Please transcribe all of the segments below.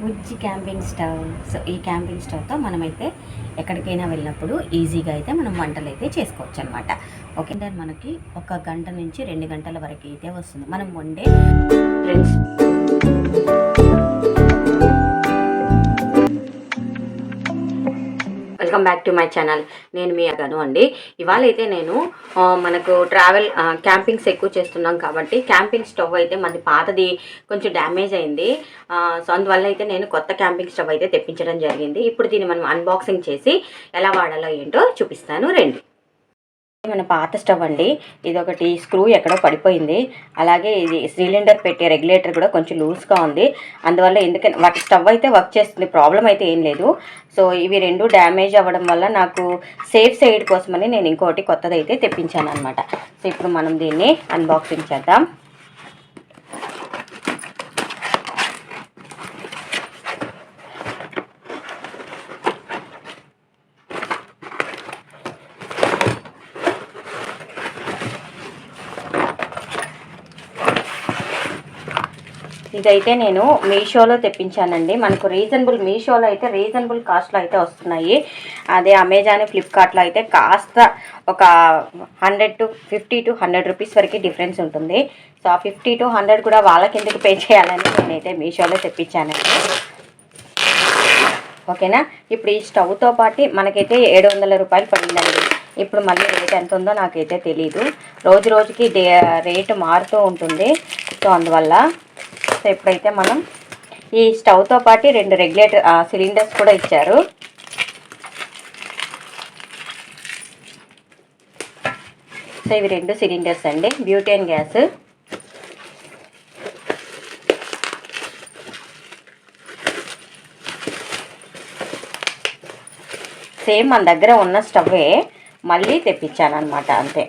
బుజ్జి camping stove. So ఈ camping స్టవ్తో మనమైతే ఎక్కడికైనా వెళ్ళినప్పుడు ఈజీగా అయితే మనం వంటలు అయితే చేసుకోవచ్చు అనమాట. ఓకే, మనకి 1 గంట నుంచి 2 గంటల వరకు అయితే వస్తుంది మనం వండే. Friends, welcome back to my channel. నేను మీ అగను అండి. ఇవాళ అయితే నేను మనకు ట్రావెల్ క్యాంపింగ్స్ ఎక్కువ చేస్తున్నాం కాబట్టి క్యాంపింగ్ స్టవ్ అయితే మనది పాతది కొంచెం డ్యామేజ్ అయింది. సో అందువల్ల అయితే నేను కొత్త క్యాంపింగ్ స్టవ్ అయితే తెప్పించడం జరిగింది. ఇప్పుడు దీన్ని మనం అన్బాక్సింగ్ చేసి ఎలా వాడాలో ఏంటో చూపిస్తాను రండి. మన పాత స్టవ్ అండి. ఇది ఒకటి స్క్రూ ఎక్కడో పడిపోయింది. అలాగే ఇది సిలిండర్ పెట్టే రెగ్యులేటర్ కూడా కొంచెం లూజ్గా ఉంది. అందువల్ల ఎందుకంటే వాటి స్టవ్ అయితే వర్క్ చేస్తుంది, ప్రాబ్లం అయితే ఏం లేదు. సో ఇవి రెండు డ్యామేజ్ అవ్వడం వల్ల నాకు సేఫ్ సైడ్ కోసమని నేను ఇంకోటి కొత్తది అయితే తెప్పించాను అనమాట. సో ఇప్పుడు మనం దీన్ని అన్బాక్సింగ్ చేద్దాం. ఇదైతే నేను మీషోలో తెప్పించానండి. మనకు మీషోలో అయితే రీజనబుల్ కాస్ట్లో అయితే వస్తున్నాయి. అదే అమెజాన్, ఫ్లిప్కార్ట్లో అయితే కాస్త ఒక 50 to 100 రూపీస్ వరకు డిఫరెన్స్ ఉంటుంది. సో ఆ 50 to 100 కూడా వాళ్ళ కిందకి పే చేయాలని నేనైతే మీషోలో తెప్పించానండి. ఓకేనా, ఇప్పుడు ఈ స్టవ్తో పాటు మనకైతే 700 రూపాయలు పడిందండి. ఇప్పుడు మళ్ళీ రేట్ ఎంత ఉందో నాకైతే తెలీదు. రోజుకి రేటు మారుతూ ఉంటుంది. సో అందువల్ల సో ఇప్పుడైతే మనం ఈ స్టవ్తో పాటు 2 రెగ్యులేటర్ సిలిండర్స్ కూడా ఇచ్చారు. సో ఇవి 2 సిలిండర్స్ అండి, బ్యూటేన్ గ్యాస్. సేమ్ మన దగ్గర ఉన్న స్టవ్వే మళ్ళీ తెప్పించాను అనమాట. అంతే,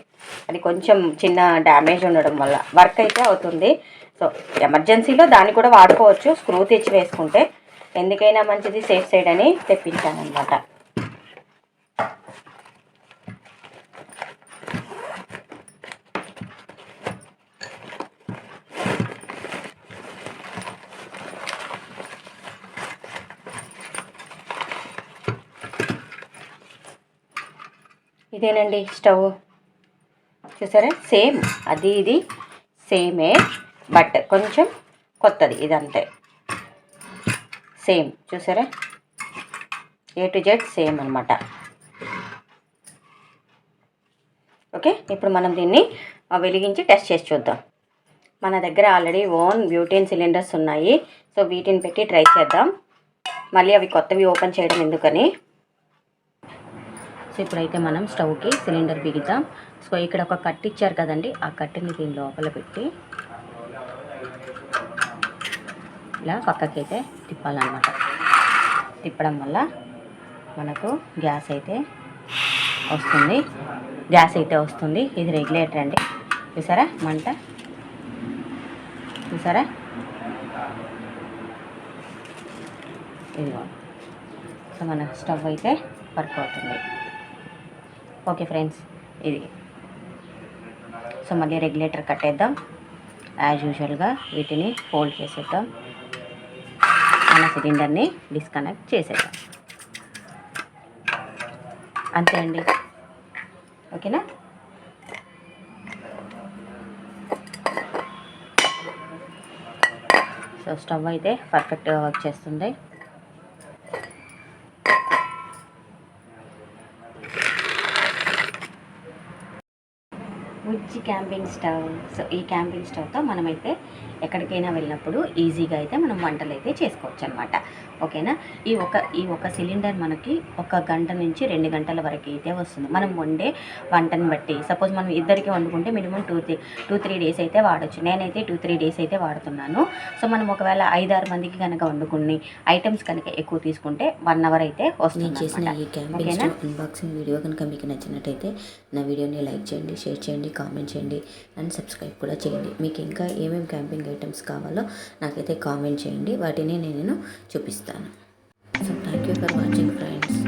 అది కొంచెం చిన్న డ్యామేజ్ ఉండడం వల్ల వర్క్ అయితే అవుతుంది. సో ఎమర్జెన్సీలో దాన్ని కూడా వాడుకోవచ్చు, స్క్రూ తెచ్చి వేసుకుంటే. ఎందుకైనా మంచిది సేఫ్ సైడ్ అని తెప్పించాను అనమాట. ఇదేనండి స్టవ్, చూసారా? సేమ్ అది ఇది సేమే, బట్ కొంచెం కొత్తది. ఇదంతే సేమ్, చూసారా? A to Z సేమ్ అనమాట. ఓకే, ఇప్పుడు మనం దీన్ని వెలిగించి టెస్ట్ చేసి చూద్దాం. మన దగ్గర ఆల్రెడీ ఓన్ బ్యూటేన్ సిలిండర్స్ ఉన్నాయి. సో వీటిని పెట్టి ట్రై చేద్దాం. మళ్ళీ అవి కొత్తవి ఓపెన్ చేయడం ఎందుకని. సో ఇప్పుడైతే మనం స్టవ్కి సిలిండర్ బిగిద్దాం. సో ఇక్కడ ఒక కట్ ఇచ్చారు కదండి, ఆ కట్టిని దీని లోపల పెట్టి ఇలా పక్కకైతే తిప్పాలన్నమాట. తిప్పడం వల్ల మనకు గ్యాస్ అయితే వస్తుంది. ఇది రెగ్యులేటర్ అండి, చూసారా? మంట చూసారా? ఇదిగో. సో మన స్టవ్ అయితే వర్క్ అవుతుంది. ఓకే ఫ్రెండ్స్, ఇది. సో మళ్ళీ రెగ్యులేటర్ కట్టేద్దాం. యాజ్ యూజువల్గా వీటిని ఫోల్డ్ చేసేద్దాం. మన సిలిండర్ని డిస్కనెక్ట్ చేసేద్దాం. అంతే అండి. ఓకేనా? సో స్టవ్ అయితే పర్ఫెక్ట్గా వర్క్ చేస్తుంది. బుజ్జి క్యాంపింగ్ స్టవ్. సో ఈ క్యాంపింగ్ స్టవ్తో మనమైతే ఎక్కడికైనా వెళ్ళినప్పుడు ఈజీగా అయితే మనం వంటలు అయితే చేసుకోవచ్చు అనమాట. ఓకేనా, ఈ ఒక సిలిండర్ మనకి 1 గంట నుంచి 2 గంటల వరకు అయితే వస్తుంది మనం వండే వంటని బట్టి. సపోజ్ మనం ఇద్దరికి వండుకుంటే మినిమం 2-3 డేస్ అయితే వాడచ్చు. నేనైతే 2-3 డేస్ అయితే వాడుతున్నాను. సో మనం ఒకవేళ 5-6 మందికి కనుక వండుకుని ఐటమ్స్ కనుక ఎక్కువ తీసుకుంటే 1 అవర్ అయితే వస్తుంది. నేను చేసిన ఈ క్యాంపింగ్ స్టవ్ అన్బాక్సింగ్ వీడియో కనుక మీకు నచ్చినట్టయితే నా వీడియోని లైక్ చేయండి, షేర్ చేయండి, కామెంట్ చేయండి అండ్ సబ్స్క్రైబ్ కూడా చేయండి. మీకు ఇంకా ఏమేమి క్యాంపింగ్ ఐటమ్స్ కావాలో నాకైతే కామెంట్ చేయండి, వాటిని నేను చూపిస్తాను. So thank you for watching friends.